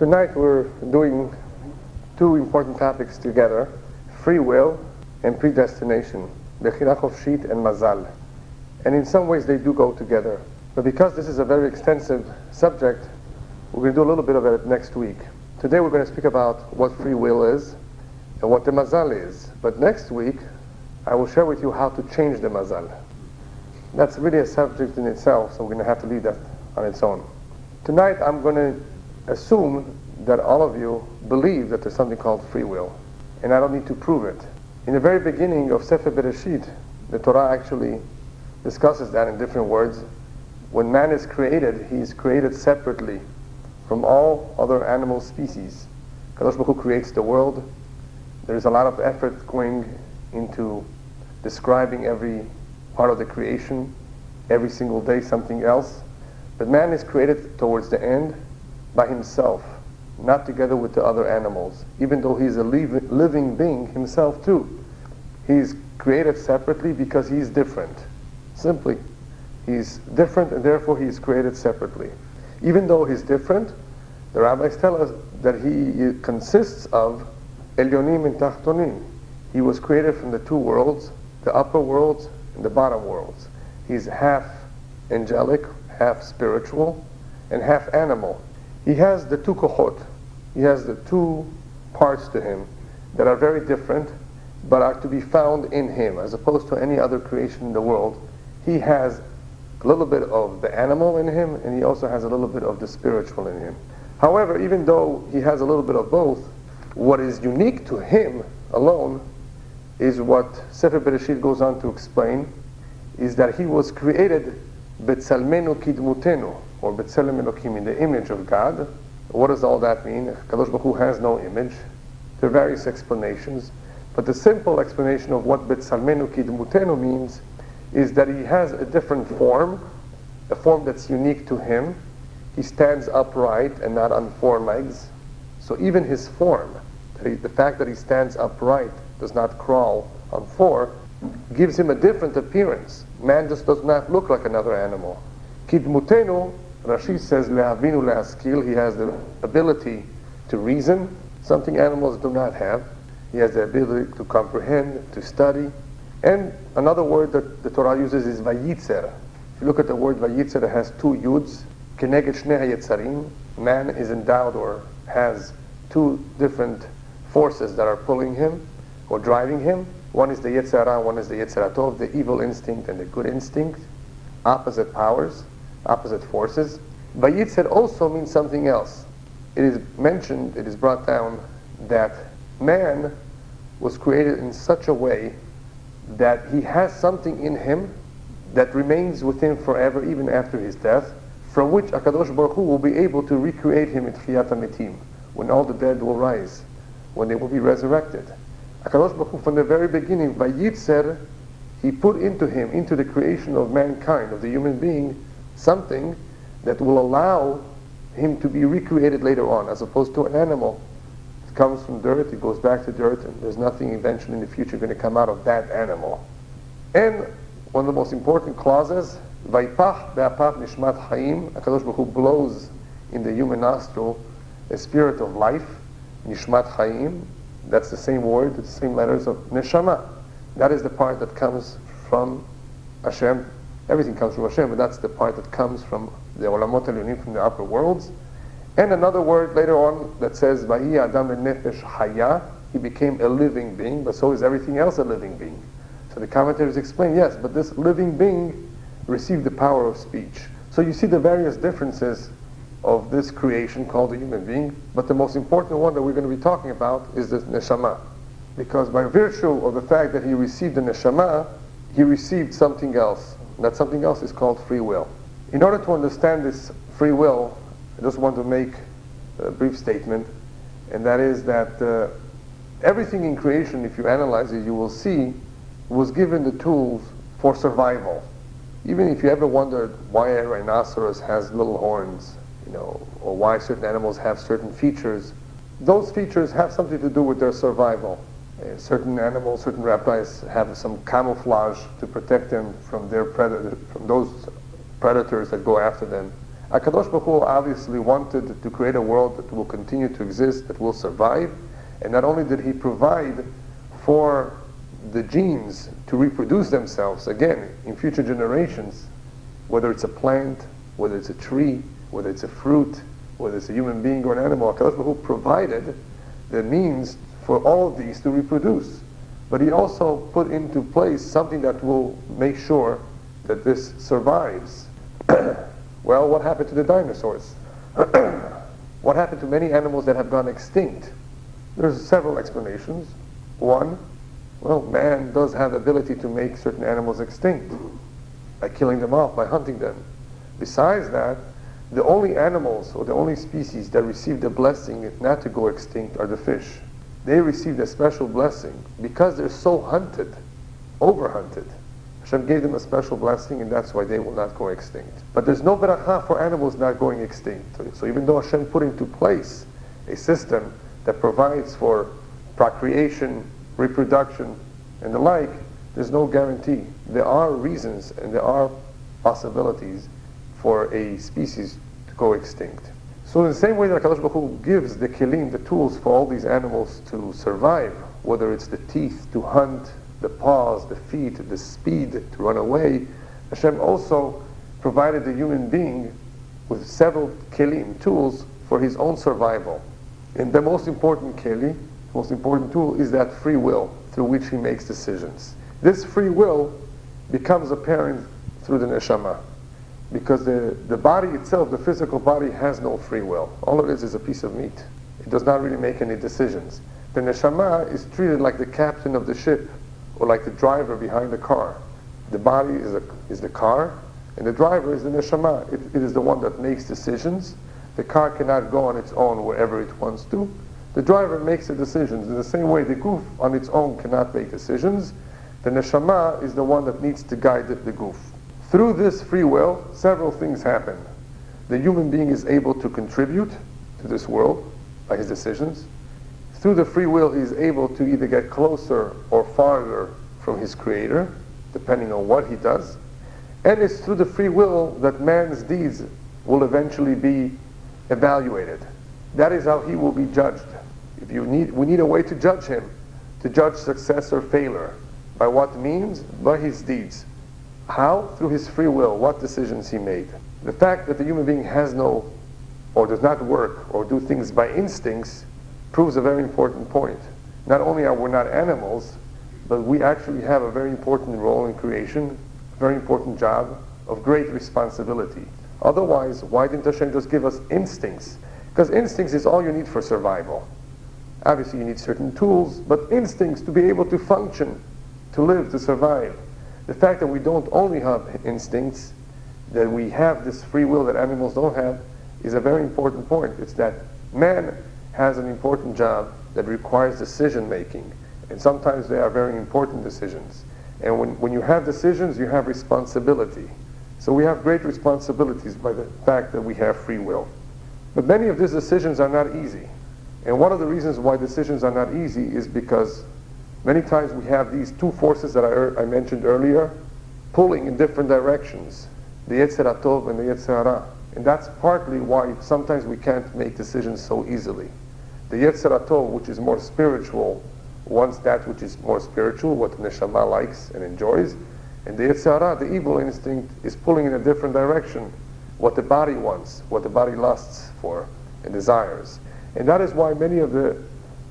Tonight we're doing two important topics together: free will and predestination, bechira chofshit and mazal. And in some ways they do go together. But because this is a very extensive subject, we're going to do a little bit of it next week. Today we're going to speak about what free will is and what the mazal is. But next week I will share with you how to change the mazal. That's really a subject in itself, so we're going to have to leave that on its own. Tonight I'm going to assume that all of you believe that there's something called free will, and I don't need to prove it. In the very beginning of Sefer Bereshit, the Torah actually discusses that in different words. When man is created, he is created separately from all other animal species. Kadosh Baruch Hu creates the world. There's a lot of effort going into describing every part of the creation, every single day something else. But man is created towards the end by himself, not together with the other animals, even though he's a living being himself too. He's created separately because he's different. Simply, he's different and therefore he's created separately. Even though he's different, the rabbis tell us that he consists of Elyonim and Tachtonim. He was created from the two worlds, the upper worlds and the bottom worlds. He's half angelic, half spiritual, and half animal. He has the two kohot. He has the two parts to him that are very different, but are to be found in him, as opposed to any other creation in the world. He has a little bit of the animal in him, and he also has a little bit of the spiritual in him. However, even though he has a little bit of both, what is unique to him alone is what Sefer Bereshit goes on to explain, is that he was created B'Tsalmenu Kidmutenu, or B'Tselem Elokim, in the image of God. What does all that mean? Kadosh Baruch Hu has no image. There are various explanations, but the simple explanation of what B'Tsalmenu Kidmutenu means is that he has a different form, a form that's unique to him. He stands upright and not on four legs. So even his form, the fact that he stands upright, does not crawl on four, gives him a different appearance. Man just does not look like another animal. Kidmutenu, Rashi says, lehavinu lehaskil, he has the ability to reason, something animals do not have. He has the ability to comprehend, to study. And another word that the Torah uses is vayitzer. If you look at the word vayitzer, it has two yuds. Keneged shnei hayetzarim. Man is endowed or has two different forces that are pulling him or driving him. One is the Yetzer Hara, one is the Yetzer Hatov, the evil instinct and the good instinct. Opposite powers, opposite forces. Vayitzer also means something else. It is mentioned, it is brought down, that man was created in such a way that he has something in him that remains with him forever, even after his death, from which HaKadosh Baruch Hu will be able to recreate him in Tchiyat HaMetim, when all the dead will rise, when they will be resurrected. HaKadosh Baruch Hu, from the very beginning, Vayitzer, he put into him, into the creation of mankind, of the human being, something that will allow him to be recreated later on, as opposed to an animal. It comes from dirt, it goes back to dirt, and there's nothing eventually in the future going to come out of that animal. And one of the most important clauses, Vaypach be'apav nishmat chaim, HaKadosh Baruch Hu blows in the human nostril a spirit of life, nishmat chaim. That's the same word, the same letters of neshama. That is the part that comes from Hashem. Everything comes from Hashem, but that's the part that comes from the olamot elyonim, from the upper worlds. And another word later on that says, Vahi adam nefesh haya, he became a living being, but so is everything else a living being. So the commentators explain, yes, but this living being received the power of speech. So you see the various differences of this creation called the human being, but the most important one that we're going to be talking about is the neshama. Because by virtue of the fact that he received the neshama, he received something else. That something else is called free will. In order to understand this free will, I just want to make a brief statement, and that is that everything in creation, if you analyze it, you will see, was given the tools for survival. Even if you ever wondered why a rhinoceros has little horns, or why certain animals have certain features, those features have something to do with their survival. Certain animals, certain reptiles have some camouflage to protect them from their from those predators that go after them. HaKadosh Baruch Hu obviously wanted to create a world that will continue to exist, that will survive, and not only did He provide for the genes to reproduce themselves, again, in future generations, whether it's a plant, whether it's a tree, whether it's a fruit, whether it's a human being or an animal, HaKadosh Baruch Hu provided the means for all of these to reproduce. But He also put into place something that will make sure that this survives. Well, what happened to the dinosaurs? What happened to many animals that have gone extinct? There's several explanations. One, well, man does have the ability to make certain animals extinct by killing them off, by hunting them. Besides that, the only animals or the only species that received the blessing not to go extinct are the fish. They received a special blessing because they're so hunted, overhunted. Hashem gave them a special blessing, and that's why they will not go extinct. But there's no beracha for animals not going extinct. So even though Hashem put into place a system that provides for procreation, reproduction, and the like, there's no guarantee. There are reasons and there are possibilities for a species to go extinct. So in the same way that HaKadosh Baruch Hu gives the kelim, the tools for all these animals to survive, whether it's the teeth to hunt, the paws, the feet, the speed to run away, Hashem also provided the human being with several kelim, tools for his own survival. And the most important keli, most important tool, is that free will through which he makes decisions. This free will becomes apparent through the neshama, because the body itself, the physical body, has no free will. All it is a piece of meat. It does not really make any decisions. The neshama is treated like the captain of the ship, or like the driver behind the car. The body is the car, and the driver is the neshama. It is the one that makes decisions. The car cannot go on its own wherever it wants to. The driver makes the decisions. In the same way, the goof on its own cannot make decisions. The neshama is the one that needs to guide the goof. Through this free will, several things happen. The human being is able to contribute to this world by his decisions. Through the free will, he is able to either get closer or farther from his Creator, depending on what he does. And it's through the free will that man's deeds will eventually be evaluated. That is how he will be judged. We need a way to judge him, to judge success or failure. By what means? By his deeds. How? Through his free will, what decisions he made. The fact that the human being has no, or does not work, or do things by instincts, proves a very important point. Not only are we not animals, but we actually have a very important role in creation, a very important job of great responsibility. Otherwise, why didn't Hashem just give us instincts? Because instincts is all you need for survival. Obviously you need certain tools, but instincts to be able to function, to live, to survive. The fact that we don't only have instincts, that we have this free will that animals don't have, is a very important point. It's that man has an important job that requires decision making, and sometimes they are very important decisions. And when you have decisions, you have responsibility. So we have great responsibilities by the fact that we have free will. But many of these decisions are not easy. And one of the reasons why decisions are not easy is because many times we have these two forces that I mentioned earlier pulling in different directions, the Yetzer HaTov and the Yetzer Hara. And that's partly why sometimes we can't make decisions so easily. The Yetzer HaTov, which is more spiritual, wants that which is more spiritual, what the Neshama likes and enjoys. And the Yetzer Hara, the evil instinct, is pulling in a different direction, what the body wants, what the body lusts for and desires. And that is why many of the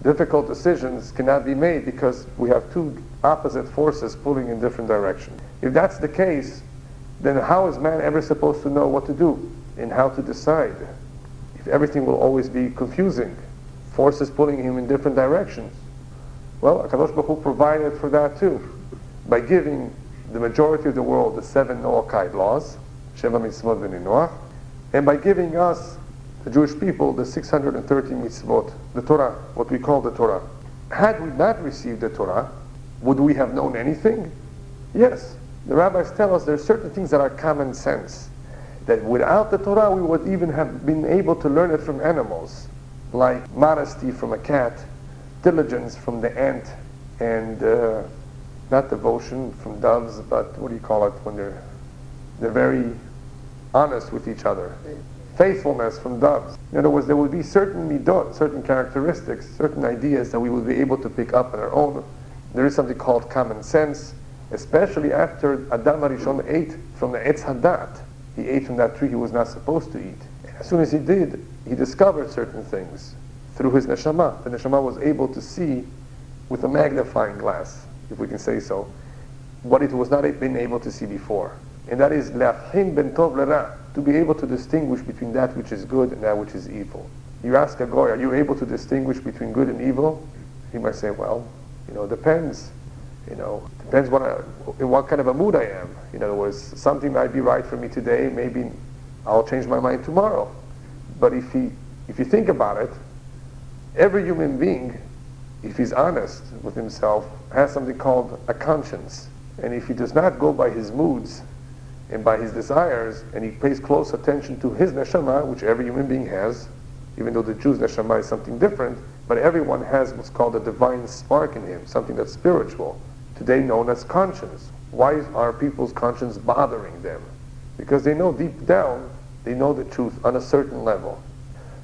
difficult decisions cannot be made, because we have two opposite forces pulling in different directions. If that's the case, then how is man ever supposed to know what to do and how to decide? If everything will always be confusing, forces pulling him in different directions. Well, HaKadosh Baruch Hu provided for that too, by giving the majority of the world the 7 Noachide laws, Sheva Mitzvot V'Ninoach, and by giving us, the Jewish people, the 630 mitzvot, the Torah, what we call the Torah. Had we not received the Torah, would we have known anything? Yes. The rabbis tell us there are certain things that are common sense, that without the Torah we would even have been able to learn it from animals, like modesty from a cat, diligence from the ant, and not devotion from doves, but what do you call it when they're very honest with each other? faithfulness from doves. In other words, there would be certain midot, certain characteristics, certain ideas that we would be able to pick up on our own. There is something called common sense, especially after Adam HaRishon ate from the Etz Hadat. He ate from that tree he was not supposed to eat. And as soon as he did, he discovered certain things through his neshama. The neshama was able to see with a magnifying glass, if we can say so, what it was not been able to see before. And that is le'afhin ben tov le'ra, to be able to distinguish between that which is good and that which is evil. You ask a goy, are you able to distinguish between good and evil? He might say, well, depends. Depends in what kind of a mood I am. In other words, something might be right for me today, maybe I'll change my mind tomorrow. But if you think about it, every human being, if he's honest with himself, has something called a conscience. And if he does not go by his moods and by his desires, and he pays close attention to his neshama, which every human being has, even though the Jew's neshama is something different, but everyone has what's called a divine spark in him, something that's spiritual, today known as conscience. Why are people's conscience bothering them? Because they know deep down, they know the truth on a certain level.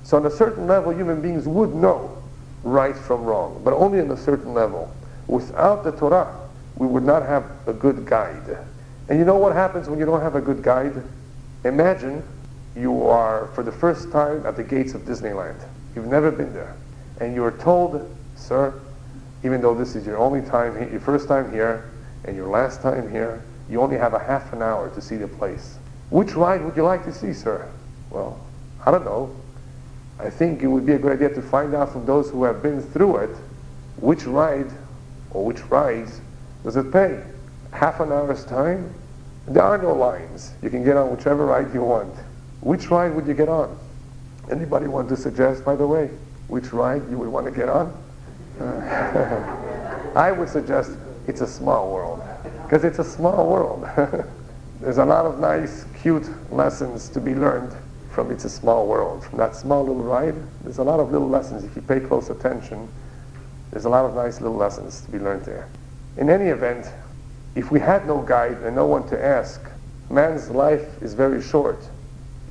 So on a certain level, human beings would know right from wrong, but only on a certain level. Without the Torah, we would not have a good guide. And you know what happens when you don't have a good guide? Imagine you are, for the first time, at the gates of Disneyland. You've never been there. And you are told, sir, even though this is your first time here, and your last time here, you only have a half an hour to see the place. Which ride would you like to see, sir? Well, I don't know. I think it would be a good idea to find out from those who have been through it, which ride or which rides does it pay? Half an hour's time? There are no lines. You can get on whichever ride you want. Which ride would you get on? Anybody want to suggest, by the way, which ride you would want to get on? I would suggest It's a Small World. Because it's a small world. There's a lot of nice, cute lessons to be learned from It's a Small World. From that small little ride, there's a lot of little lessons. If you pay close attention, there's a lot of nice little lessons to be learned there. In any event, if we had no guide and no one to ask, man's life is very short.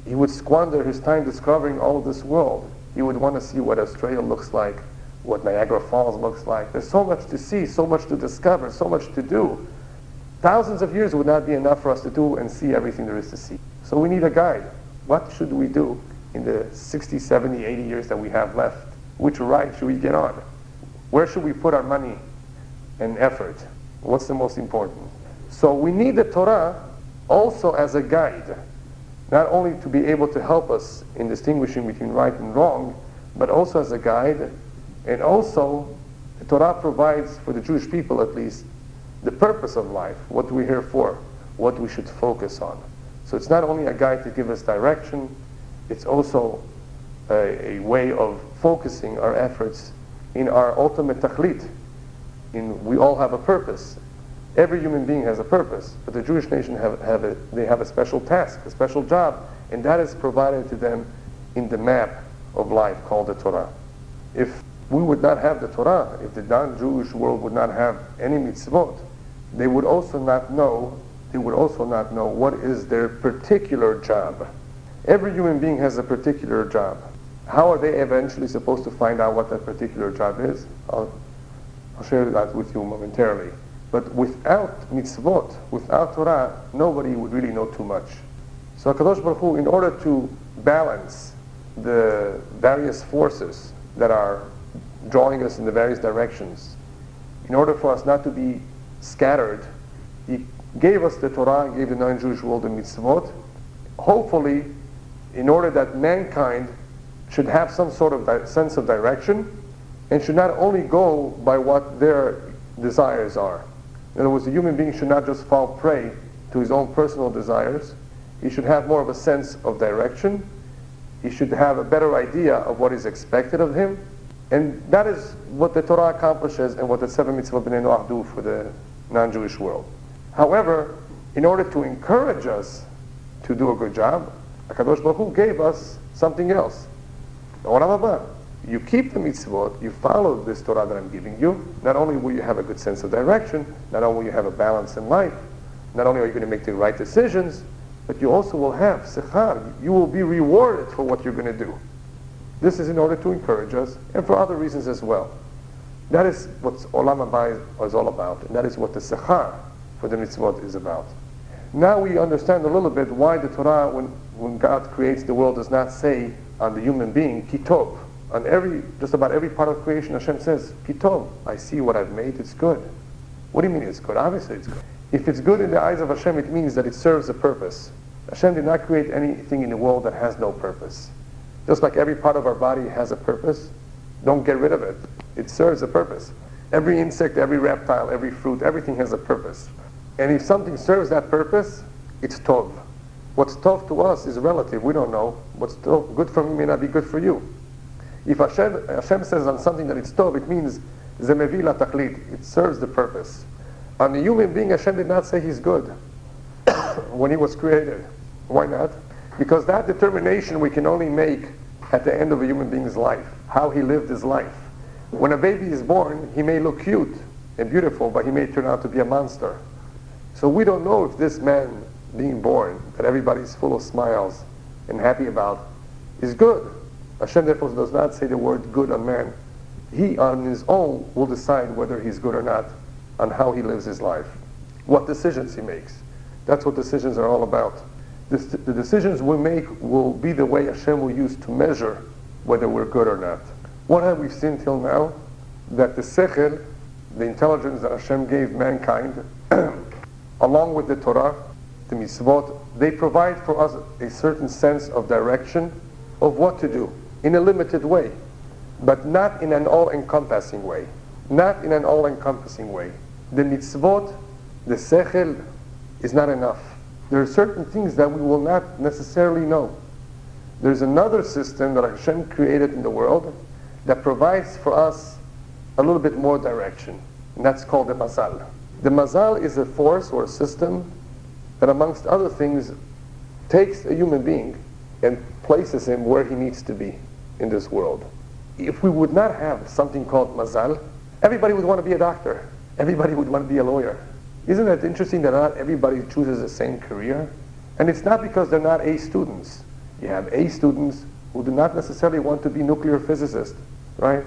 He would squander his time discovering all of this world. He would want to see what Australia looks like, what Niagara Falls looks like. There's so much to see, so much to discover, so much to do. Thousands of years would not be enough for us to do and see everything there is to see. So we need a guide. What should we do in the 60, 70, 80 years that we have left? Which ride should we get on? Where should we put our money and effort? What's the most important? So we need the Torah also as a guide, not only to be able to help us in distinguishing between right and wrong, but also as a guide. And also, the Torah provides, for the Jewish people at least, the purpose of life, what we're here for, what we should focus on. So it's not only a guide to give us direction, it's also a way of focusing our efforts in our ultimate tachlit. We all have a purpose. Every human being has a purpose, but the Jewish nation have a special task, a special job, and that is provided to them in the map of life called the Torah. If we would not have the Torah, if the non-Jewish world would not have any mitzvot, they would also not know what is their particular job. Every human being has a particular job. How are they eventually supposed to find out what that particular job is? I'll share that with you momentarily. But without mitzvot, without Torah, nobody would really know too much. So HaKadosh Baruch Hu, in order to balance the various forces that are drawing us in the various directions, in order for us not to be scattered, He gave us the Torah, gave the non-Jewish world the mitzvot, hopefully in order that mankind should have some sort of sense of direction and should not only go by what their desires are. In other words, the human being should not just fall prey to his own personal desires. He should have more of a sense of direction. He should have a better idea of what is expected of him. And that is what the Torah accomplishes and what the 7 mitzvot b'nei Noach do for the non-Jewish world. However, in order to encourage us to do a good job, HaKadosh Baruch Hu gave us something else. The Olam Haba. You keep the mitzvot, you follow this Torah that I'm giving you, not only will you have a good sense of direction, not only will you have a balance in life, not only are you going to make the right decisions, but you also will have sechar. You will be rewarded for what you're going to do. This is in order to encourage us, and for other reasons as well. That is what Olam Haba is all about, and that is what the sechar for the mitzvot is about. Now we understand a little bit why the Torah, when God creates the world, does not say on the human being, kitov. On just about every part of creation, Hashem says, kitov. I see what I've made, it's good. What do you mean it's good? Obviously it's good. If it's good in the eyes of Hashem, it means that it serves a purpose. Hashem did not create anything in the world that has no purpose. Just like every part of our body has a purpose, don't get rid of it. It serves a purpose. Every insect, every reptile, every fruit, everything has a purpose. And if something serves that purpose, it's tov. What's tov to us is relative. We don't know. What's tov, good for me may not be good for you. If Hashem says on something that it's tov, it means zemevi la tachlit. It serves the purpose. On the human being, Hashem did not say he's good when he was created. Why not? Because that determination we can only make at the end of a human being's life, how he lived his life. When a baby is born, he may look cute and beautiful, but he may turn out to be a monster. So we don't know if this man being born, that everybody's full of smiles and happy about, is good. Hashem therefore does not say the word good on man. He on his own will decide whether he's good or not on how he lives his life, what decisions he makes. That's what decisions are all about. The decisions we make will be the way Hashem will use to measure whether we're good or not. What have we seen till now? That the sechel, the intelligence that Hashem gave mankind, along with the Torah, the mitzvot, they provide for us a certain sense of direction of what to do in a limited way, but not in an all-encompassing way. Not in an all-encompassing way. The mitzvot, the sechel, is not enough. There are certain things that we will not necessarily know. There's another system that Hashem created in the world that provides for us a little bit more direction, and that's called the mazal. The mazal is a force or a system that, amongst other things, takes a human being and places him where he needs to be in this world. If we would not have something called mazal, everybody would want to be a doctor. Everybody would want to be a lawyer. Isn't it interesting that not everybody chooses the same career? And it's not because they're not A students. You have A students who do not necessarily want to be nuclear physicists, right?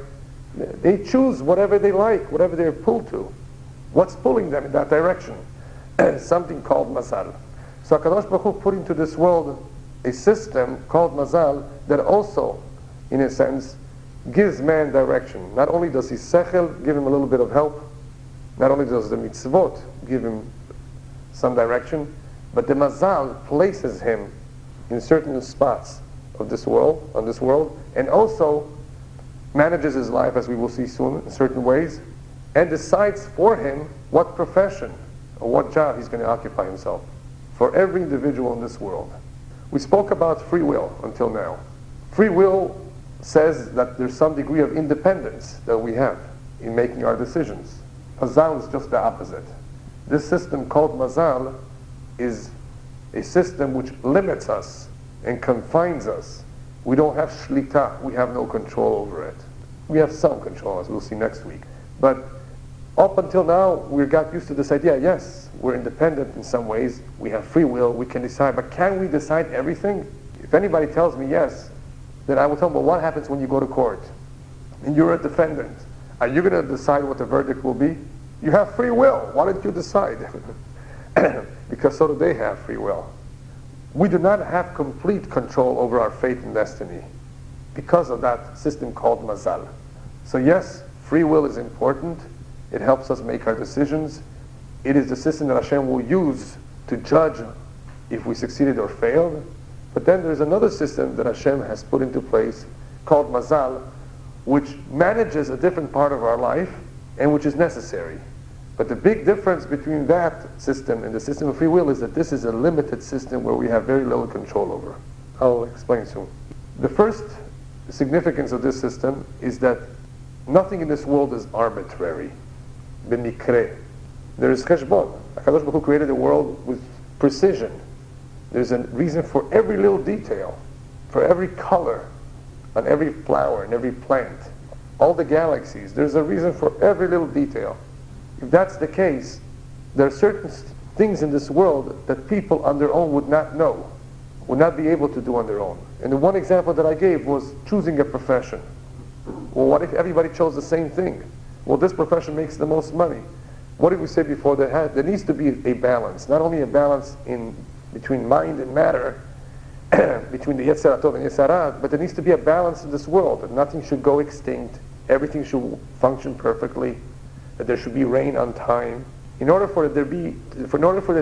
They choose whatever they like, whatever they're pulled to. What's pulling them in that direction? Something called mazal. So HaKadosh Baruch Hu put into this world a system called mazal that also, in a sense, gives man direction. Not only does his sechel give him a little bit of help, not only does the mitzvot give him some direction, but the mazal places him in certain spots of this world, and also manages his life, as we will see soon, in certain ways, and decides for him what profession or what job he's going to occupy himself. For every individual in this world. We spoke about free will until now. Free will says that there's some degree of independence that we have in making our decisions. Mazal is just the opposite. This system called mazal is a system which limits us and confines us. We don't have shlita, we have no control over it. We have some control, as we'll see next week. But up until now, we got used to this idea, yes, we're independent in some ways, we have free will, we can decide, but can we decide everything? If anybody tells me yes, then I will tell them, well, what happens when you go to court? And you're a defendant. Are you going to decide what the verdict will be? You have free will. Why don't you decide? Because so do they have free will. We do not have complete control over our fate and destiny because of that system called mazal. So yes, free will is important. It helps us make our decisions. It is the system that Hashem will use to judge if we succeeded or failed. But then there's another system that Hashem has put into place called mazal, which manages a different part of our life and which is necessary. But the big difference between that system and the system of free will is that this is a limited system where we have very little control over. I'll explain soon. The first significance of this system is that nothing in this world is arbitrary. B'mikre. There is cheshbon. HaKadosh Baruch Hu created the world with precision. There's a reason for every little detail, for every color, on every flower and every plant, all the galaxies. There's a reason for every little detail. If that's the case, there are certain things in this world that people on their own would not know, would not be able to do on their own. And the one example that I gave was choosing a profession. Well, what if everybody chose the same thing? Well, this profession makes the most money. What did we say before? There needs to be a balance, not only a balance between mind and matter, between the Yetzer Tov and Yetzer Hara, but there needs to be a balance in this world. That nothing should go extinct. Everything should function perfectly. That there should be rain on time. In order for there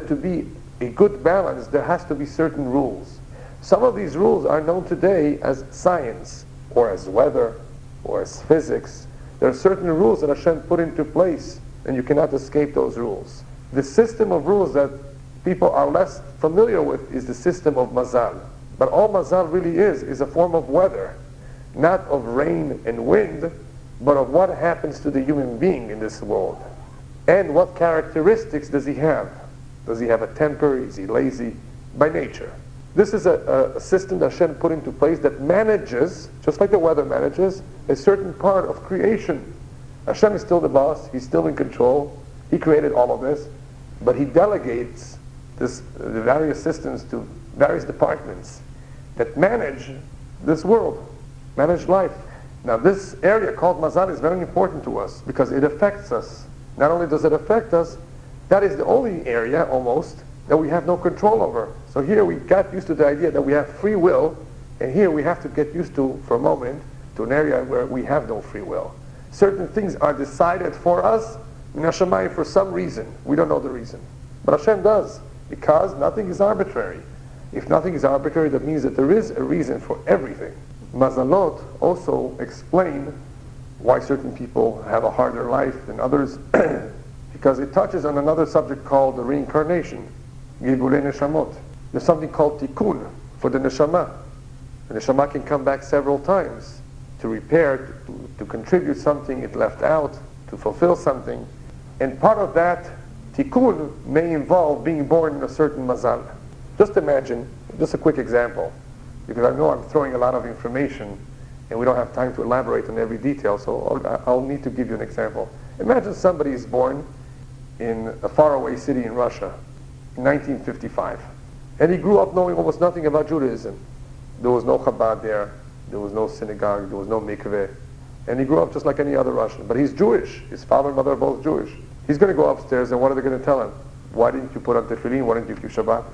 to be a good balance, there has to be certain rules. Some of these rules are known today as science, or as weather, or as physics. There are certain rules that Hashem put into place, and you cannot escape those rules. The system of rules that people are less familiar with is the system of mazal. But all mazal really is a form of weather, not of rain and wind, but of what happens to the human being in this world. And what characteristics does he have? Does he have a temper? Is he lazy? By nature. This is a system that Hashem put into place that manages, just like the weather manages, a certain part of creation. Hashem is still the boss. He's still in control. He created all of this. But he delegates the various systems to various departments that manage this world, manage life. Now this area called mazal is very important to us because it affects us. Not only does it affect us, that is the only area almost that we have no control over. So here we got used to the idea that we have free will, and here we have to get used to, for a moment, to an area where we have no free will. Certain things are decided for us, min hashamayim, for some reason. We don't know the reason. But Hashem does, because nothing is arbitrary. If nothing is arbitrary, that means that there is a reason for everything. Mazalot also explain why certain people have a harder life than others, because it touches on another subject called the reincarnation, Gilgulei Neshamot. There's something called tikkun for the neshama. The neshama can come back several times to repair, to contribute something it left out, to fulfill something. And part of that tikkun may involve being born in a certain mazal. Just imagine, just a quick example, because I know I'm throwing a lot of information and we don't have time to elaborate on every detail, so I'll need to give you an example. Imagine somebody is born in a faraway city in Russia in 1955, and he grew up knowing almost nothing about Judaism. There was no Chabad there, there was no synagogue, there was no mikveh, and he grew up just like any other Russian. But he's Jewish, his father and mother are both Jewish. He's going to go upstairs, and what are they going to tell him? Why didn't you put on tefillin? Why didn't you keep Shabbat?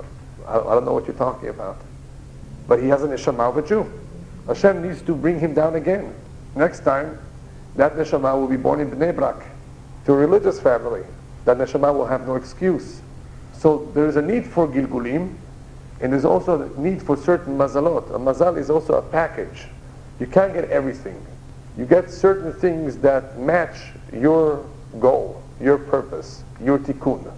I don't know what you're talking about. But he has a neshama of a Jew. Hashem needs to bring him down again. Next time, that neshama will be born in Bnei Brak, to a religious family. That neshama will have no excuse. So there is a need for gilgulim, and there's also a need for certain mazalot. A mazal is also a package. You can't get everything. You get certain things that match your goal, your purpose, your tikkun.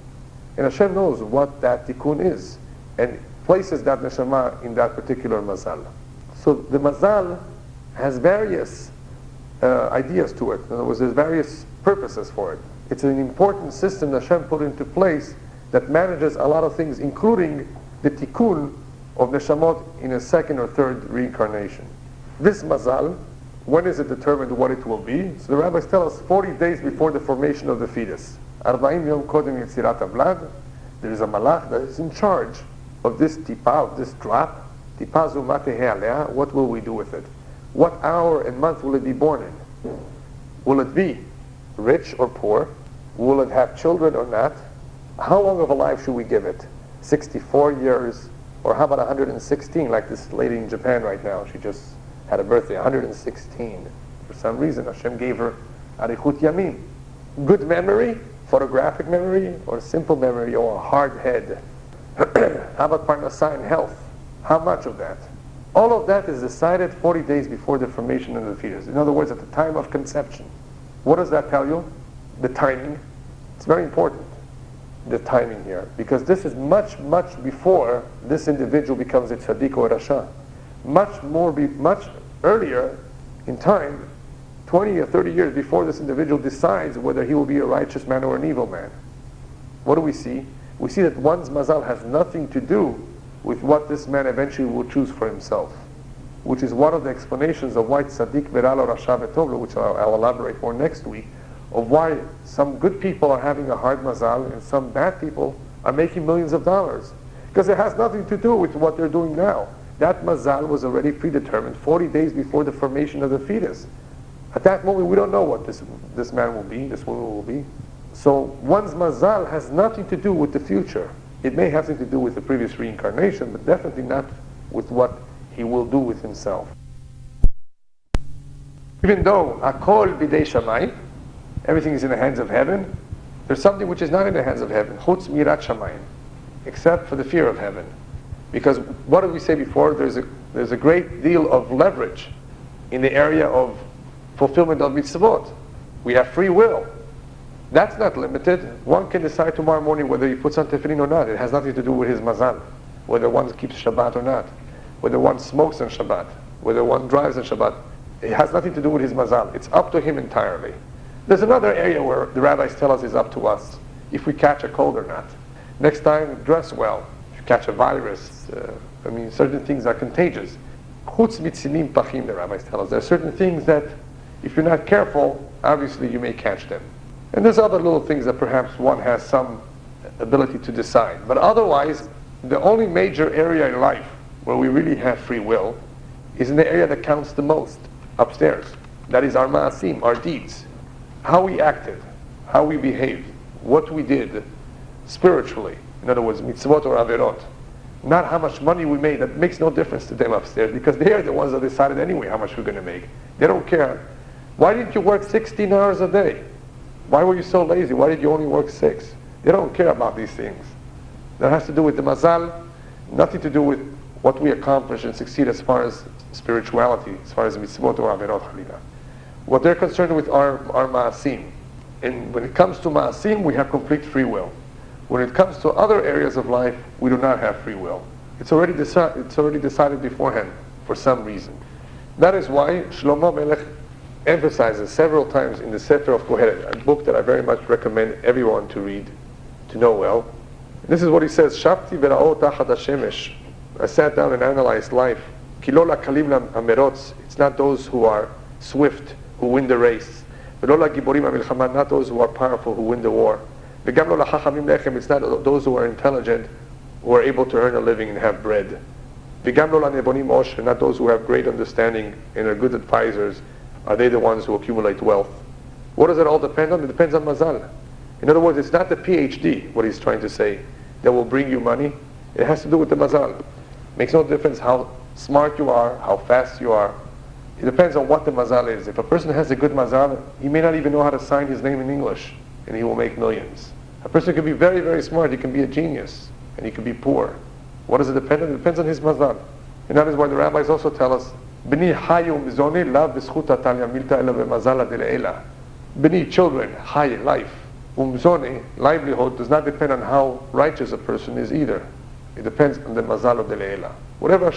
And Hashem knows what that tikkun is, and places that neshama in that particular mazal. So the mazal has various ideas to it. In other words, there's various purposes for it. It's an important system that Hashem put into place that manages a lot of things, including the tikkun of neshamot in a second or third reincarnation. This mazal, when is it determined what it will be? So the rabbis tell us 40 days before the formation of the fetus. 40 yom kodem yetzirat havlad. There is a malach that is in charge of this tipa, of this drop. Tipa zu ma teheh alea. What will we do with it? What hour and month will it be born in? Will it be rich or poor? Will it have children or not? How long of a life should we give it? 64 years? Or how about 116, like this lady in Japan right now? She just had a birthday, 116. For some reason, Hashem gave her arichut yamim. Good memory, photographic memory, or simple memory, or a hard head. How about parnasah and health? How much of that? All of that is decided 40 days before the formation of the fetus. In other words, at the time of conception. What does that tell you? The timing. It's very important, the timing here, because this is much, much before this individual becomes a tzaddik or a rasha. Much earlier in time, 20 or 30 years before this individual decides whether he will be a righteous man or an evil man. What do we see? We see that one's mazal has nothing to do with what this man eventually will choose for himself, which is one of the explanations of why tzaddik ve'ra lo rasha v'tov, which I'll elaborate more next week, of why some good people are having a hard mazal and some bad people are making millions of dollars. Because it has nothing to do with what they're doing now. That mazal was already predetermined 40 days before the formation of the fetus. At that moment, we don't know what this man will be, this woman will be. So one's mazal has nothing to do with the future. It may have something to do with the previous reincarnation, but definitely not with what he will do with himself. Even though akol bidei shamayim, everything is in the hands of heaven, there's something which is not in the hands of heaven, chutz mirat shamayim, except for the fear of heaven. Because what did we say before? There's a great deal of leverage in the area of fulfillment of mitzvot. We have free will. That's not limited. One can decide tomorrow morning whether he puts on tefillin or not. It has nothing to do with his mazal, whether one keeps Shabbat or not, whether one smokes on Shabbat, whether one drives on Shabbat. It has nothing to do with his mazal. It's up to him entirely. There's another area where the rabbis tell us it's up to us, if we catch a cold or not. Next time, dress well. If you catch a virus, certain things are contagious. Chutz mitzilim pachim, the rabbis tell us. There are certain things that, if you're not careful, obviously you may catch them. And there's other little things that perhaps one has some ability to decide. But otherwise, the only major area in life where we really have free will is in the area that counts the most, upstairs. That is our ma'asim, our deeds. How we acted, how we behaved, what we did spiritually. In other words, mitzvot or averot. Not how much money we made. That makes no difference to them upstairs, because they are the ones that decided anyway how much we're going to make. They don't care. Why didn't you work 16 hours a day? Why were you so lazy? Why did you only work 6? They don't care about these things. That has to do with the mazal, nothing to do with what we accomplish and succeed as far as spirituality, as far as mitzvot or averot halila. What they're concerned with are ma'asim. And when it comes to ma'asim, we have complete free will. When it comes to other areas of life, we do not have free will. It's already decided beforehand for some reason. That is why Shlomo Melech emphasizes several times in the Sefer of Kohelet, a book that I very much recommend everyone to read, to know well. This is what he says: Shabti v'ra'o tachat hashemesh. I sat down and analyzed life. Ki lo lakalim la'amerotz. It's not those who are swift who win the race. V'lo la'giborim ha'milchama. Not those who are powerful who win the war. V'gam lo la'chachamim lechem. It's not those who are intelligent who are able to earn a living and have bread. V'gam lo la'nebonim osher. Not those who have great understanding and are good advisors. Are they the ones who accumulate wealth? What does it all depend on? It depends on mazal. In other words, it's not the PhD, what he's trying to say, that will bring you money. It has to do with the mazal. Makes no difference how smart you are, how fast you are. It depends on what the mazal is. If a person has a good mazal, he may not even know how to sign his name in English, and he will make millions. A person can be very, very smart, he can be a genius, and he can be poor. What does it depend on? It depends on his mazal. And that is why the rabbis also tell us, B'ni hayu mizone la b'schut atalya milta ela b'mazala dele'ela. B'ni, children, hay, life. Umzone, livelihood, does not depend on how righteous a person is either. It depends on the mazal of dele'ela. Whatever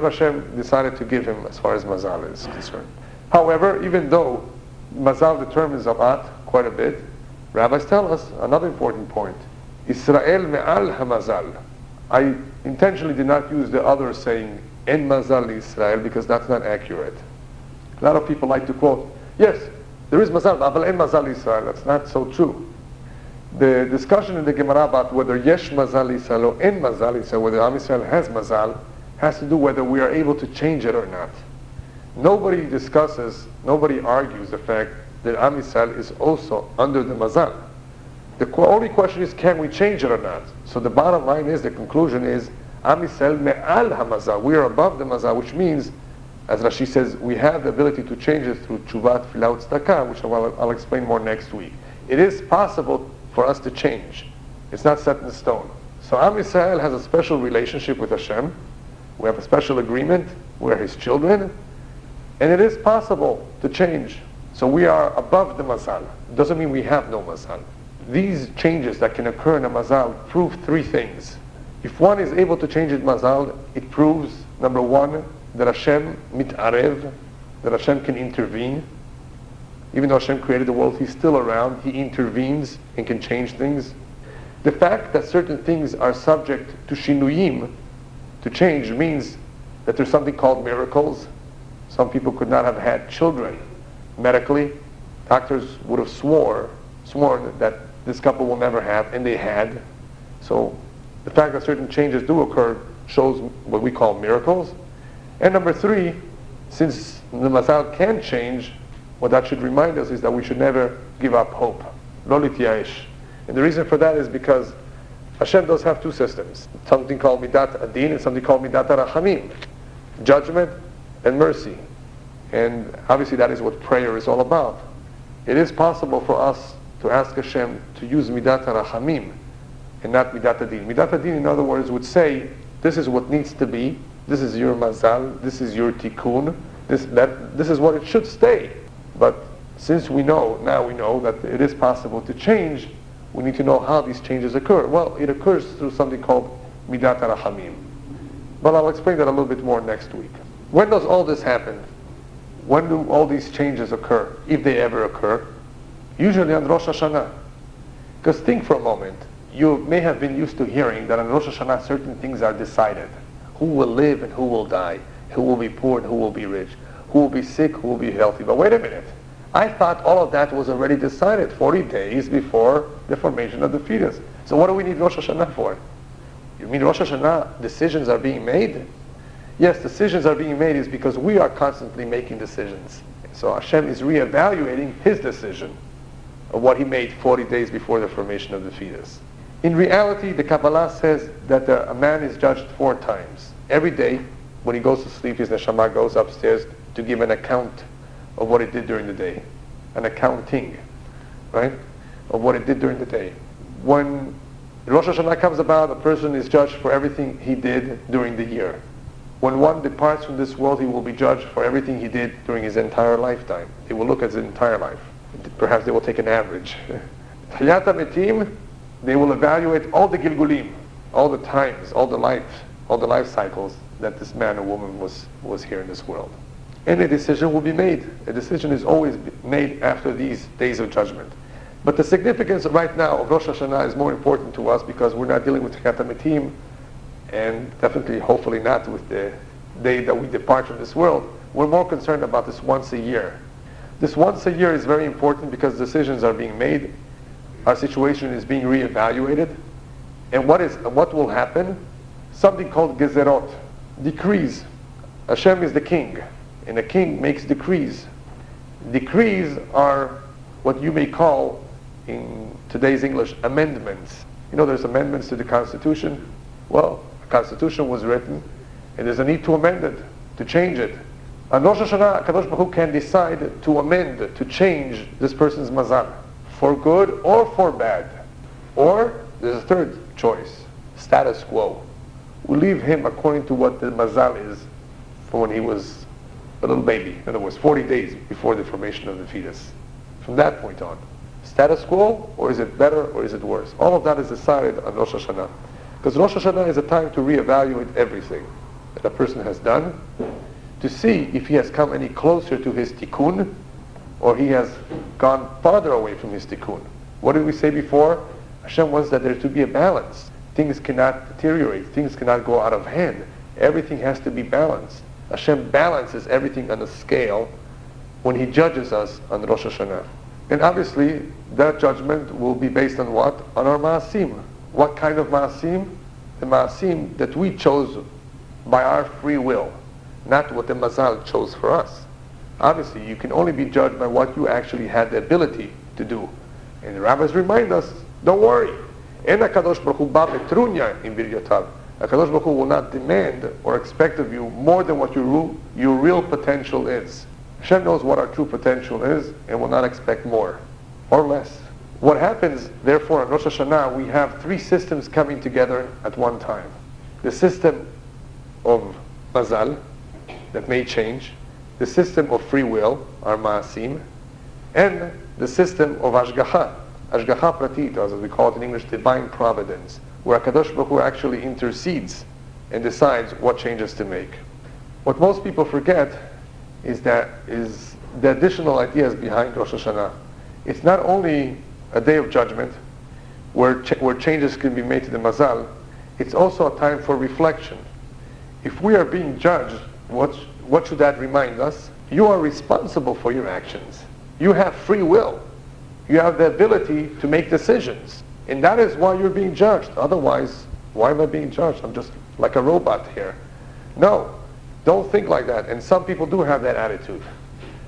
Hashem decided to give him as far as mazal is concerned. However, even though mazal determines avat quite a bit, rabbis tell us another important point. Israel me'al hamazal. I intentionally did not use the other saying, En mazal Israel, because that's not accurate. A lot of people like to quote, yes, there is mazal, but en mazal Israel. That's not so true. The discussion in the Gemara about whether yesh mazal Israel or en mazal Israel, whether Am Israel has mazal, has to do whether we are able to change it or not. Nobody argues the fact that Am Israel is also under the mazal. The only question is, can we change it or not? So the bottom line is, the conclusion is, Am Yisrael me'al hamazal. We are above the mazal, which means, as Rashi says, we have the ability to change it through tshuva, tefillah, tzedakah, which I'll explain more next week. It is possible for us to change. It's not set in stone. So Am Yisrael has a special relationship with Hashem. We have a special agreement. We're His children. And it is possible to change. So we are above the mazal. It doesn't mean we have no mazal. These changes that can occur in a mazal prove 3 things. If one is able to change his mazal, it proves, number 1, that Hashem mitarev, that Hashem can intervene. Even though Hashem created the world, He's still around. He intervenes and can change things. The fact that certain things are subject to shinuyim, to change, means that there's something called miracles. Some people could not have had children medically. Doctors would have sworn that this couple will never have, and they had. So the fact that certain changes do occur shows what we call miracles. And number three, since the Mazal can change, what that should remind us is that we should never give up hope. Lo lityaesh. And the reason for that is because Hashem does have two systems, something called Midat Adin and something called Midat Arachamim, judgment and mercy. And obviously that is what prayer is all about. It is possible for us to ask Hashem to use Midat Arachamim and not Midat Adin. Midat Adin, in other words, would say, this is what needs to be, this is your mazal, this is your tikkun, this is what it should stay. But since now we know that it is possible to change, we need to know how these changes occur. Well, it occurs through something called Midat Arachamim. But I'll explain that a little bit more next week. When does all this happen? When do all these changes occur, if they ever occur? Usually on Rosh Hashanah. Because think for a moment, you may have been used to hearing that on Rosh Hashanah certain things are decided. Who will live and who will die? Who will be poor and who will be rich? Who will be sick, who will be healthy? But wait a minute. I thought all of that was already decided 40 days before the formation of the fetus. So what do we need Rosh Hashanah for? You mean Rosh Hashanah decisions are being made? Yes, decisions are being made is because we are constantly making decisions. So Hashem is reevaluating his decision of what he made 40 days before the formation of the fetus. In reality, the Kabbalah says that a man is judged 4 times. Every day, when he goes to sleep, his neshama goes upstairs to give an account of what it did during the day. An accounting, right, of what it did during the day. When Rosh Hashanah comes about, a person is judged for everything he did during the year. When one departs from this world, he will be judged for everything he did during his entire lifetime. They will look at his entire life. Perhaps they will take an average. Hayat HaMetim, they will evaluate all the Gilgulim, all the times, all the life cycles that this man or woman was here in this world. And a decision will be made. A decision is always made after these days of judgment. But the significance right now of Rosh Hashanah is more important to us because we're not dealing with Hayat HaMetim, and definitely, hopefully not with the day that we depart from this world. We're more concerned about this once a year. This once a year is very important because decisions are being made, our situation is being reevaluated, and what will happen? Something called gezerot, decrees. Hashem is the king, and the king makes decrees. Decrees are what you may call, in today's English, amendments. You know, there's amendments to the Constitution. Well, the Constitution was written, and there's a need to amend it, to change it. On Rosh Hashanah, Kadosh Baruch Hu can decide to amend, to change this person's mazal, for good or for bad. Or, there's a third choice, status quo. We leave him according to what the mazal is for when he was a little baby. In other words, 40 days before the formation of the fetus. From that point on. Status quo, or is it better, or is it worse? All of that is decided on Rosh Hashanah. Because Rosh Hashanah is a time to reevaluate everything that a person has done, to see if he has come any closer to his tikkun, or he has gone farther away from his tikkun. What did we say before? Hashem wants that there to be a balance. Things cannot deteriorate. Things cannot go out of hand. Everything has to be balanced. Hashem balances everything on a scale when he judges us on Rosh Hashanah. And obviously, that judgment will be based on what? On our ma'asim. What kind of ma'asim? The ma'asim that we chose by our free will, not what the mazal chose for us. Obviously, you can only be judged by what you actually had the ability to do. And the rabbis remind us, don't worry. En HaKadosh Baruch Hu ba betrunya in biryotav. HaKadosh Baruch Hu will not demand or expect of you more than what your real potential is. Hashem knows what our true potential is and will not expect more or less. What happens, therefore, on Rosh Hashanah, we have 3 systems coming together at one time. The system of mazal, that may change, the system of free will, our ma'asim, and the system of ashgacha pratit, as we call it in English, divine providence, where HaKadosh Baruch Hu actually intercedes and decides what changes to make. What most people forget is the additional ideas behind Rosh Hashanah. It's not only a day of judgment where changes can be made to the mazal, it's also a time for reflection. If we are being judged, what should that remind us? You are responsible for your actions. You have free will. You have the ability to make decisions. And that is why you're being judged. Otherwise, why am I being judged? I'm just like a robot here. No, don't think like that. And some people do have that attitude.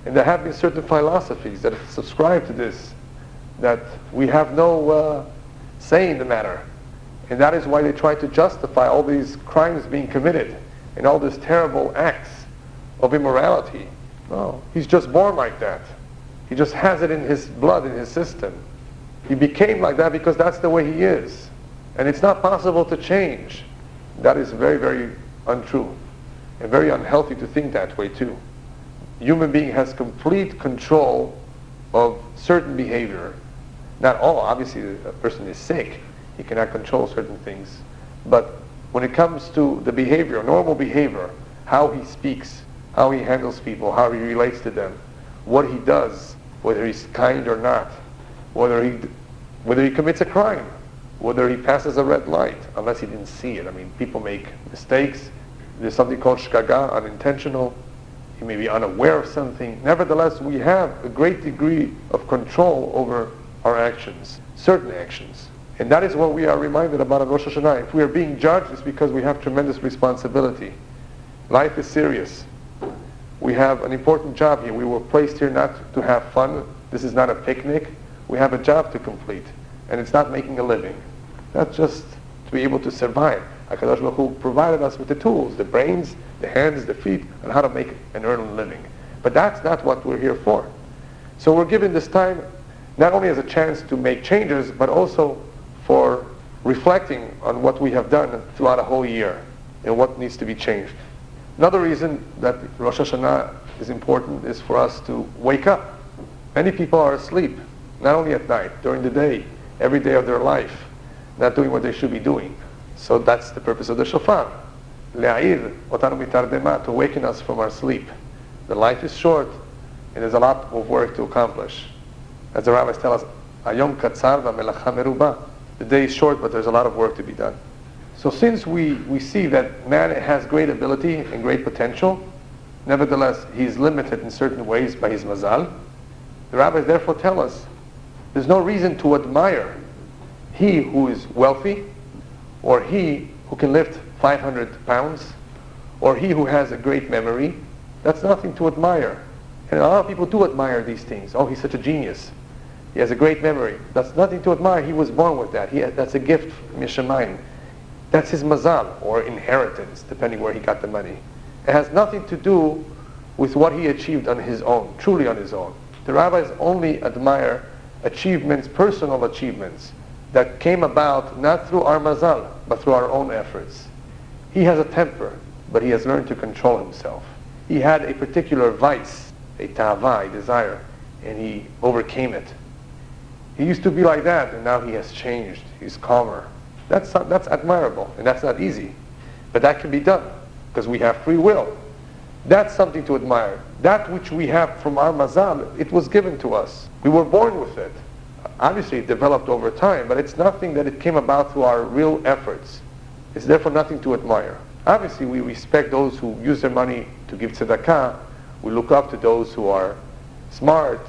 And there have been certain philosophies that subscribe to this, that we have no say in the matter. And that is why they try to justify all these crimes being committed and all these terrible acts of immorality. No, he's just born like that. He just has it in his blood, in his system. He became like that because that's the way he is. And it's not possible to change. That is very, very untrue. And very unhealthy to think that way too. Human being has complete control of certain behavior. Not all, obviously a person is sick. He cannot control certain things. But when it comes to the behavior, normal behavior, how he speaks, how he handles people, how he relates to them, what he does, whether he's kind or not, whether he commits a crime, whether he passes a red light, unless he didn't see it. I mean, people make mistakes. There's something called shkaga, unintentional. He may be unaware of something. Nevertheless, we have a great degree of control over our actions, certain actions. And that is what we are reminded about on Rosh Hashanah. If we are being judged, it's because we have tremendous responsibility. Life is serious. We have an important job here. We were placed here not to have fun. This is not a picnic. We have a job to complete. And it's not making a living. That's just to be able to survive. HaKadosh Baruch Hu provided us with the tools, the brains, the hands, the feet, and how to make and earn a living. But that's not what we're here for. So we're given this time not only as a chance to make changes, but also for reflecting on what we have done throughout a whole year and what needs to be changed. Another reason that Rosh Hashanah is important is for us to wake up. Many people are asleep, not only at night, during the day, every day of their life, not doing what they should be doing. So that's the purpose of the shofar. Le'a'ir otanu mitardema, to awaken us from our sleep. The life is short, and there's a lot of work to accomplish. As the rabbis tell us, Hayom katzar v'melacha meruba. The day is short, but there's a lot of work to be done. So since we see that man has great ability and great potential, nevertheless he is limited in certain ways by his mazal, the rabbis therefore tell us there's no reason to admire he who is wealthy, or he who can lift 500 pounds, or he who has a great memory. That's nothing to admire. And a lot of people do admire these things. Oh, he's such a genius. He has a great memory. That's nothing to admire. He was born with that. That's a gift from Yeshamayim. That's his mazal, or inheritance, depending where he got the money. It has nothing to do with what he achieved on his own, truly on his own. The rabbis only admire achievements, personal achievements, that came about not through our mazal, but through our own efforts. He has a temper, but he has learned to control himself. He had a particular vice, a ta'ava, a desire, and he overcame it. He used to be like that, and now he has changed. He's calmer. That's admirable, and that's not easy. But that can be done, because we have free will. That's something to admire. That which we have from our mazal, it was given to us. We were born with it. Obviously it developed over time, but it's nothing that it came about through our real efforts. It's therefore nothing to admire. Obviously we respect those who use their money to give tzedakah. We look up to those who are smart,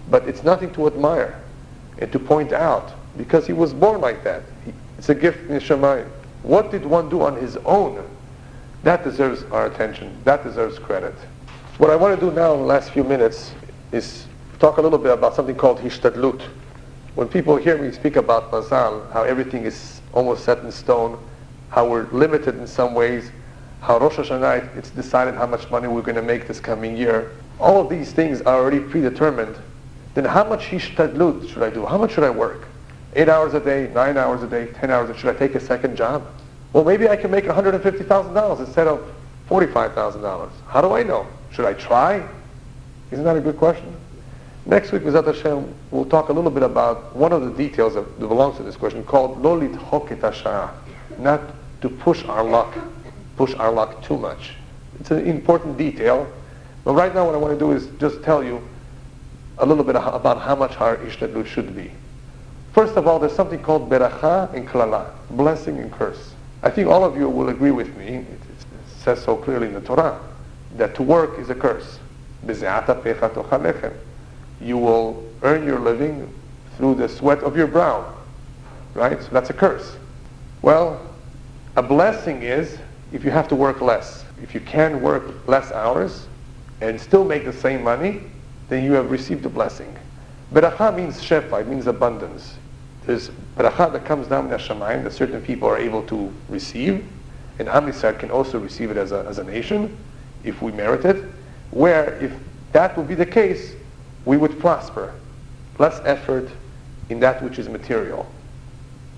but it's nothing to admire and to point out, because he was born like that. It's a gift in Shamayim. What did one do on his own? That deserves our attention. That deserves credit. What I want to do now in the last few minutes is talk a little bit about something called hishtadlut. When people hear me speak about mazal, how everything is almost set in stone, how we're limited in some ways, how Rosh Hashanah, it's decided how much money we're going to make this coming year, all of these things are already predetermined, then how much hishtadlut should I do? How much should I work? 8 hours a day, 9 hours a day, 10 hours a day? Should I take a second job? Well, maybe I can make $150,000 instead of $45,000. How do I know? Should I try? Isn't that a good question? Next week, B'ezrat Hashem, we'll talk a little bit about one of the details that belongs to this question called lo lidchok et hasha'ah, not to push our luck too much. It's an important detail, but right now what I want to do is just tell you a little bit about how much our ishtadlut should be. First of all, there's something called beracha and klala, blessing and curse. I think all of you will agree with me, it says so clearly in the Torah, that to work is a curse. You will earn your living through the sweat of your brow. Right? So that's a curse. Well, a blessing is if you have to work less. If you can work less hours and still make the same money, then you have received a blessing. Beracha means shefa, it means abundance. There's beracha that comes down in Hashemayim that certain people are able to receive, and Am Yisrael can also receive it as a nation, if we merit it, where if that would be the case, we would prosper. Less effort in that which is material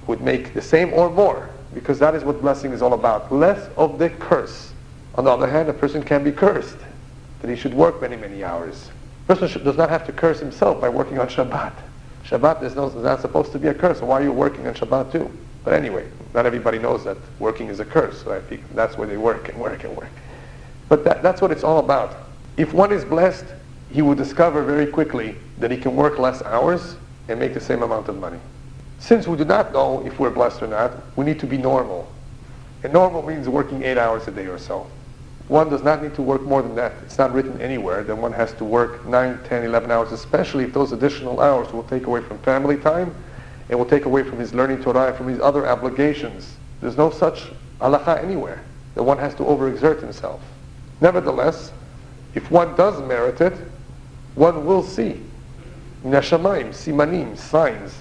would make the same or more, because that is what blessing is all about. Less of the curse. On the other hand, a person can be cursed, that he should work many, many hours. A person does not have to curse himself by working on Shabbat. Shabbat is not supposed to be a curse. So why are you working on Shabbat too? But anyway, not everybody knows that working is a curse. So I think that's where they work and work and work. But that's what it's all about. If one is blessed, he will discover very quickly that he can work less hours and make the same amount of money. Since we do not know if we're blessed or not, we need to be normal. And normal means working 8 hours a day or so. One does not need to work more than that. It's not written anywhere that one has to work 9, 10, 11 hours, especially if those additional hours will take away from family time and will take away from his learning Torah and from his other obligations. There's no such halakha anywhere that one has to overexert himself. Nevertheless, if one does merit it, one will see Nashamayim, simanim, signs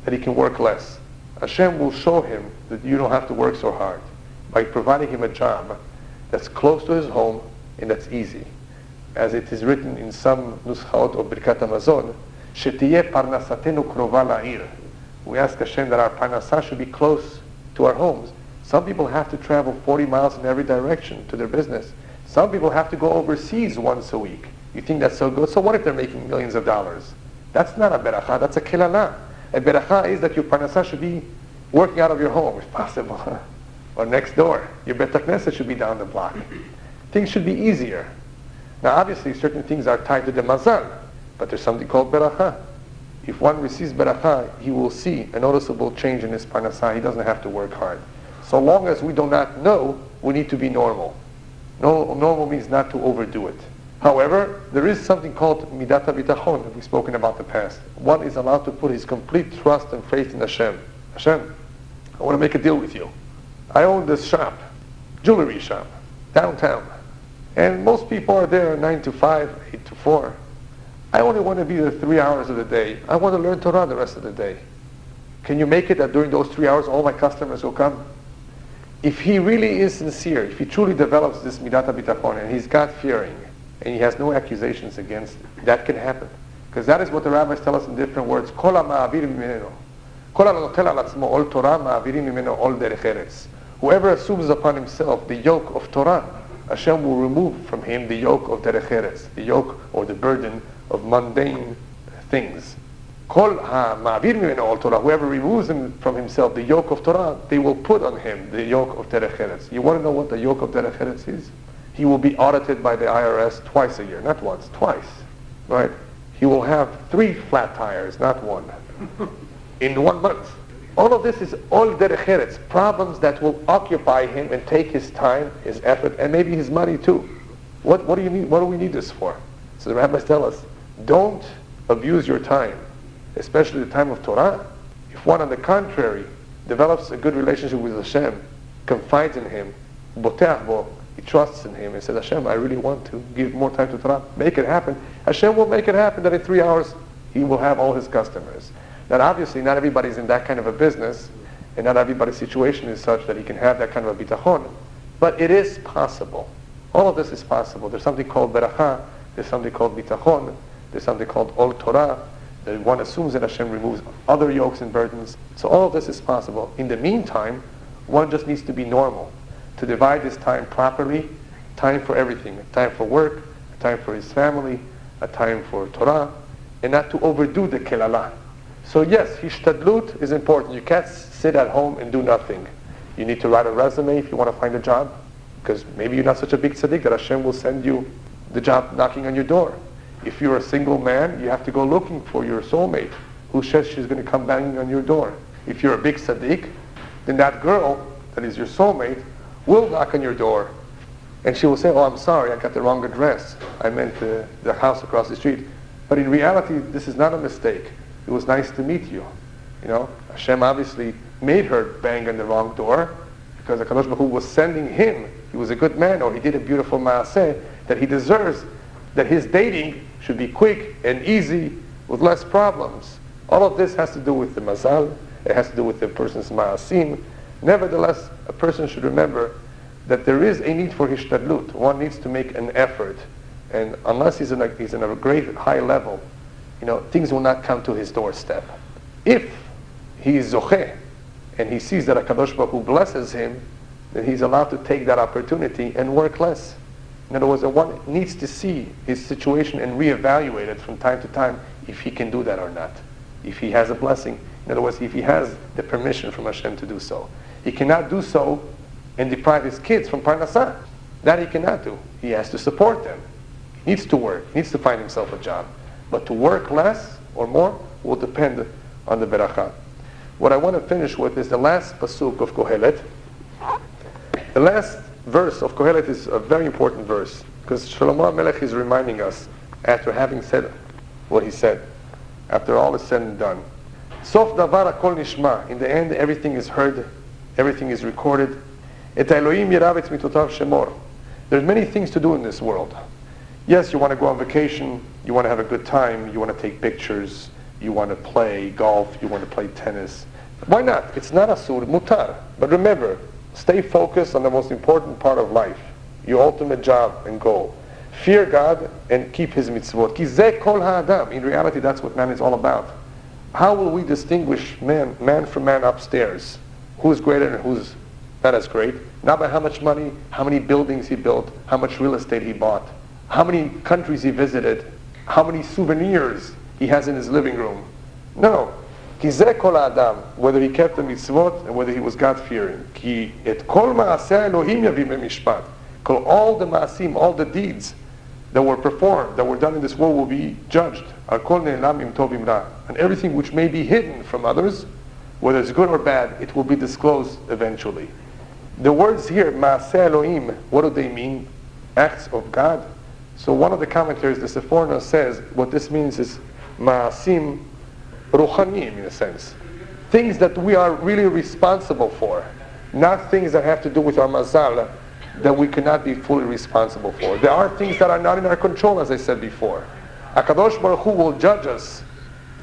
that he can work less. Hashem will show him that you don't have to work so hard by providing him a job that's close to his home and that's easy. As it is written in some nuschaot of Birkat HaMazon, Shetiyeh parnasatenu krova la'ir. We ask Hashem that our parnasah should be close to our homes. Some people have to travel 40 miles in every direction to their business. Some people have to go overseas once a week. You think that's so good? So what if they're making millions of dollars? That's not a beracha, that's a kilala. A beracha is that your parnasah should be working out of your home, if possible, or next door. Your bet HaKnesset should be down the block. Things should be easier. Now obviously certain things are tied to the mazal, but there's something called beracha. If one receives beracha, he will see a noticeable change in his parnasah. He doesn't have to work hard. So long as we do not know, we need to be normal. Normal means not to overdo it. However, there is something called midat habitachon that we've spoken about in the past. One is allowed to put his complete trust and faith in Hashem. Hashem, I want to make a deal with you. I own this shop, jewelry shop, downtown. And most people are there 9 to 5, 8 to 4. I only want to be there 3 hours of the day. I want to learn Torah the rest of the day. Can you make it that during those 3 hours all my customers will come? If he really is sincere, if he truly develops this midat habitachon and he's God-fearing, and he has no accusations against it, that can happen. Because that is what the rabbis tell us in different words. Kol ha'ma'avir mimeno. Kol ha'notel al atzmo ol Torah ma'avirim mimeno ol derech eretz. Whoever assumes upon himself the yoke of Torah, Hashem will remove from him the yoke of derech eretz, the yoke or the burden of mundane things. Kol ha'ma'avir mimeno ol Torah. Whoever removes from himself the yoke of Torah, they will put on him the yoke of derech eretz. You want to know what the yoke of derech eretz is? He will be audited by the IRS twice a year, not once, twice, right? He will have 3 flat tires, not 1, in 1 month. All of this is all derech eretz, problems that will occupy him and take his time, his effort, and maybe his money too. What do you need? What do we need this for? So the rabbis tell us, don't abuse your time, especially the time of Torah. If one, on the contrary, develops a good relationship with Hashem, confides in Him, boteach bo, he trusts in Him and says, Hashem, I really want to give more time to Torah. Make it happen. Hashem will make it happen that in 3 hours he will have all his customers. Now obviously not everybody's in that kind of a business and not everybody's situation is such that he can have that kind of a bitachon. But it is possible. All of this is possible. There's something called beracha, there's something called bitachon, there's something called ol Torah, that one assumes that Hashem removes other yokes and burdens. So all of this is possible. In the meantime, one just needs to be normal. To divide his time properly, time for everything, a time for work, a time for his family, a time for Torah, and not to overdo the kelala. So yes, hishtadlut is important. You can't sit at home and do nothing. You need to write a resume if you want to find a job, because maybe you're not such a big tzaddik that Hashem will send you the job knocking on your door. If you're a single man, you have to go looking for your soulmate, who says she's going to come banging on your door. If you're a big tzaddik, then that girl that is your soulmate will knock on your door, and she will say, oh, I'm sorry, I got the wrong address. I meant the house across the street. But in reality, this is not a mistake. it was nice to meet you. You know, Hashem obviously made her bang on the wrong door because HaKadosh Baruch Hu was sending him. He was a good man, or he did a beautiful maaseh that he deserves, that his dating should be quick and easy with less problems. All of this has to do with the mazal. It has to do with the person's maasim. Nevertheless, a person should remember that there is a need for hishtadlut. One needs to make an effort. And unless he's in a great high level, you know, things will not come to his doorstep. If he is zocheh, and he sees that HaKadosh Baruch Hu blesses him, then he's allowed to take that opportunity and work less. In other words, one needs to see his situation and reevaluate it from time to time if he can do that or not. If he has a blessing. In other words, if he has the permission from Hashem to do so. He cannot do so and deprive his kids from parnasah. That he cannot do. He has to support them. He needs to work. He needs to find himself a job. But to work less or more will depend on the beracha. What I want to finish with is the last pasuk of Kohelet. The last verse of Kohelet is a very important verse because Shlomo HaMelech is reminding us, after having said what he said, after all is said and done, Sof davar hakol nishma. In the end, everything is heard, everything is recorded. Et Elohim yirav et mitotav shemor. There's many things to do in this world. Yes, you want to go on vacation, you want to have a good time, you want to take pictures, you want to play golf, you want to play tennis. Why not? It's not asur, mutar. But remember, stay focused on the most important part of life, your ultimate job and goal. Fear God and keep His mitzvot. Ki zeh kol ha'adam. In reality, that's what man is all about. How will we distinguish man from man upstairs? Who's greater and who's not as great? Not by how much money, how many buildings he built, how much real estate he bought, how many countries he visited, how many souvenirs he has in his living room. No. Ki zeh kol ha'adam. Whether he kept the mitzvot and whether he was God-fearing. Ki et kol ma'aseh Elohim yavim b'mishpat. All the maasim, all the deeds that were performed, that were done in this world will be judged. And everything which may be hidden from others, whether it's good or bad, it will be disclosed eventually. The words here, Maaseh Elohim, what do they mean? Acts of God. So one of the commentaries, the Sephorna, says what this means is Maasim Ruchanim, in a sense. Things that we are really responsible for, not things that have to do with our mazal, that we cannot be fully responsible for. There are things that are not in our control, as I said before. HaKadosh Baruch Hu will judge us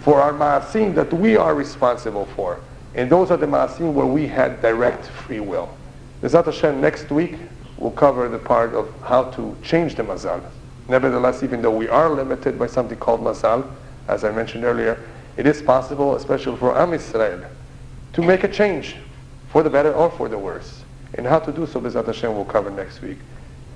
for our ma'asim that we are responsible for. And those are the ma'asim where we had direct free will. B'ezrat Hashem, next week, we'll cover the part of how to change the mazal. Nevertheless, even though we are limited by something called mazal, as I mentioned earlier, it is possible, especially for Am Yisrael, to make a change, for the better or for the worse. And how to do so, B'ezrat Hashem, we'll cover next week.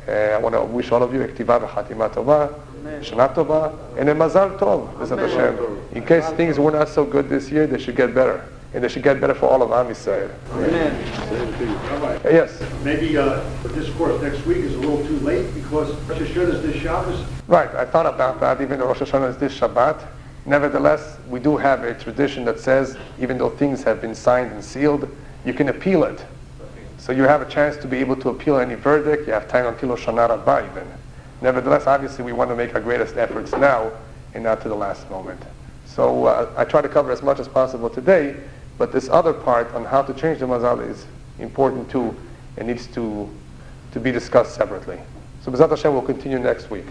I want to wish all of you Ektiva v'Chatima Tova, Shana Tova, and a Mazal Tov, B'ezrat Hashem. In case things were not so good this year, they should get better. And they should get better for all of Am Yisrael. Amen. Yes? Maybe this course next week is a little too late because Rosh Hashanah is this Shabbos. Right, I thought about that, even though Rosh Hashanah is this Shabbat. Nevertheless, we do have a tradition that says, even though things have been signed and sealed, you can appeal it. So you have a chance to be able to appeal any verdict. You have time until Hoshana Rabbah even. Nevertheless, obviously, we want to make our greatest efforts now and not to the last moment. So I try to cover as much as possible today, but this other part on how to change the mazal is important too and needs to be discussed separately. So B'ezrat Hashem will continue next week.